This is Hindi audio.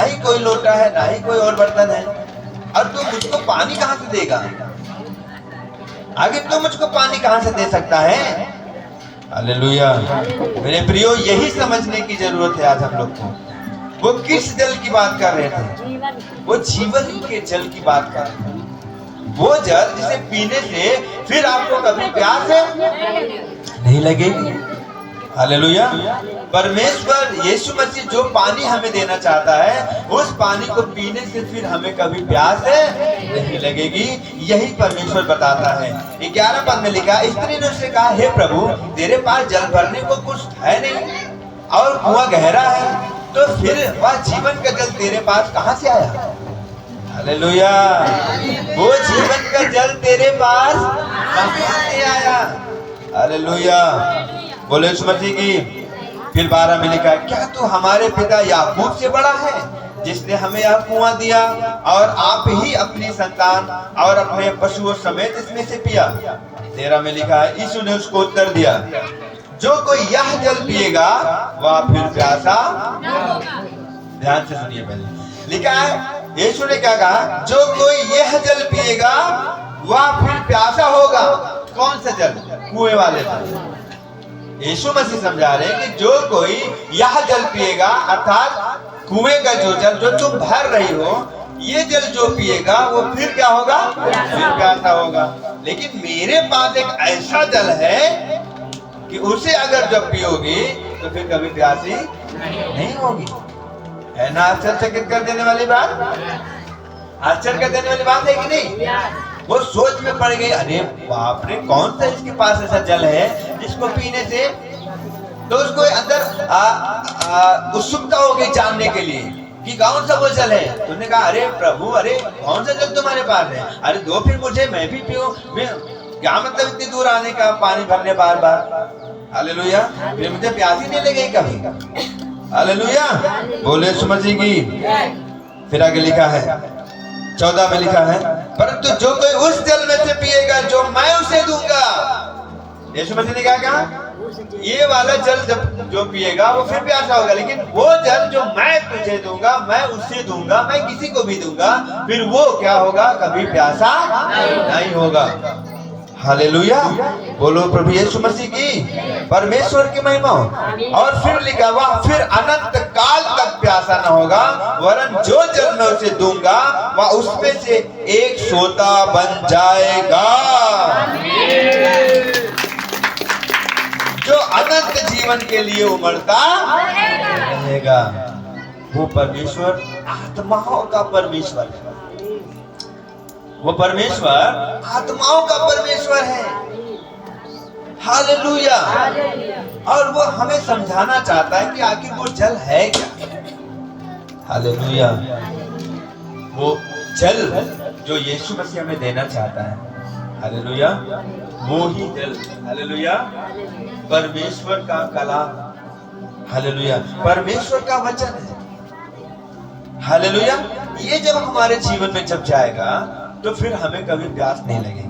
ना ही कोई लोटा है, ना ही कोई और बर्तन है, और तू मुझको पानी कहाँ से देगा? आगे तू मुझको पानी कहाँ से दे सकता है? हालेलुया। मेरे प्रियो, यही समझने की जरूरत है आज हम लोग को। वो किस जल की बात कर रहे थे? वो जीवन के जल की बात कर रहे थे। वो जल जिसे पीने से फिर आपको कभी प्यास नहीं लगेगी। हालेलुया। परमेश्वर यीशु मसीह जो पानी हमें देना चाहता है, उस पानी को पीने से फिर हमें कभी प्यास नहीं लगेगी। यही परमेश्वर बताता है। 11 पद में लिखा, स्त्री ने उससे कहा, हे प्रभु, तेरे पास जल भरने को कुछ है नहीं और कुआं गहरा है, तो फिर वह जीवन का जल तेरे पास कहां से आया? हालेलुया। वो जीवन का जल तेरे पास कहां से आया? हालेलुया। बोले यीशु मसीह की। फिर 12 में लिखा, क्या तू हमारे पिता याकूब से बड़ा है, जिसने हमें यह कुआं दिया और आप ही अपनी संतान और अपने पशुओं समेत इसमें से पिया? 13 में लिखा है, यीशु ने उसको उत्तर दिया, जो कोई यह जल पिएगा वह फिर प्यासा। ध्यान से सुनिए। पहले लिखा है, यीशु ने क्या कहा? जो कोई यह जल पिएगा वह फिर प्यासा होगा। कौन सा जल? कुएं वाले जल। यीशु मसीह समझा रहे हैं कि जो कोई यह जल पिएगा, अर्थात कुएं का जो जल जो तुम भर रही हो, ये जल जो पिएगा वो फिर क्या होगा? फिर प्यासा होगा। लेकिन मेरे पास एक ऐसा जल है कि उसे अगर जब पियोगी तो फिर कभी प्यासी नहीं होगी। है ना आश्चर्यचकित कर देने वाली बात? आश्चर्य कर देने वाली बात है कि नहीं? वो सोच में पड़ गई, अरे बाप रे, कौन सा इसके पास ऐसा जल है जिसको पीने से तो उसको अंदर उत्सुकता हो गई जानने के लिए कि कौन सा वो जल है। तो उसने कहा, अरे प्रभु, अरे कौन सा जल तुम्हारे पास है? अरे दो फिर मुझे, मैं भी पीऊं। क्या मतलब इतनी दूर आने का, पानी भरने बार बार? हालेलुया। फिर मुझे प्यास ही नहीं लगेगी कभी। हालेलुया। बोले यीशु मसीह की। फिर आगे लिखा है 14 में लिखा है, परंतु जो कोई उस जल में से पिएगा जो मैं उसे दूंगा। यीशु मसीह ने क्या कहा? ये वाला जल जब जो पिएगा वो फिर प्यासा होगा, लेकिन वो जल जो मैं तुझे दूंगा, मैं उसे दूंगा, मैं किसी को भी दूंगा, फिर वो क्या होगा? कभी प्यासा नहीं होगा। हालेलुया। बोलो प्रभु यीशु मसीह की। परमेश्वर की महिमा। और फिर लिखा हुआ, फिर अनंत काल तक प्यासा न होगा, वरन जो जल मैं उसे दूंगा वह उसमें से एक सोता बन जाएगा, जो अनंत जीवन के लिए उमड़ता रहेगा। वो परमेश्वर आत्माओं का परमेश्वर है। वो परमेश्वर आत्माओं का परमेश्वर है। हालेलुया। और वो हमें समझाना चाहता है कि आखिर वो जल है क्या। हालेलुया। वो जल जो यीशु मसीह हमें देना चाहता है, हालेलुया, वो ही जल, हालेलुया, परमेश्वर का कलाम, हालेलुया, परमेश्वर का वचन है। हालेलुया। ये जब हमारे जीवन में जब जाएगा तो फिर हमें कभी प्यास नहीं लगेगी।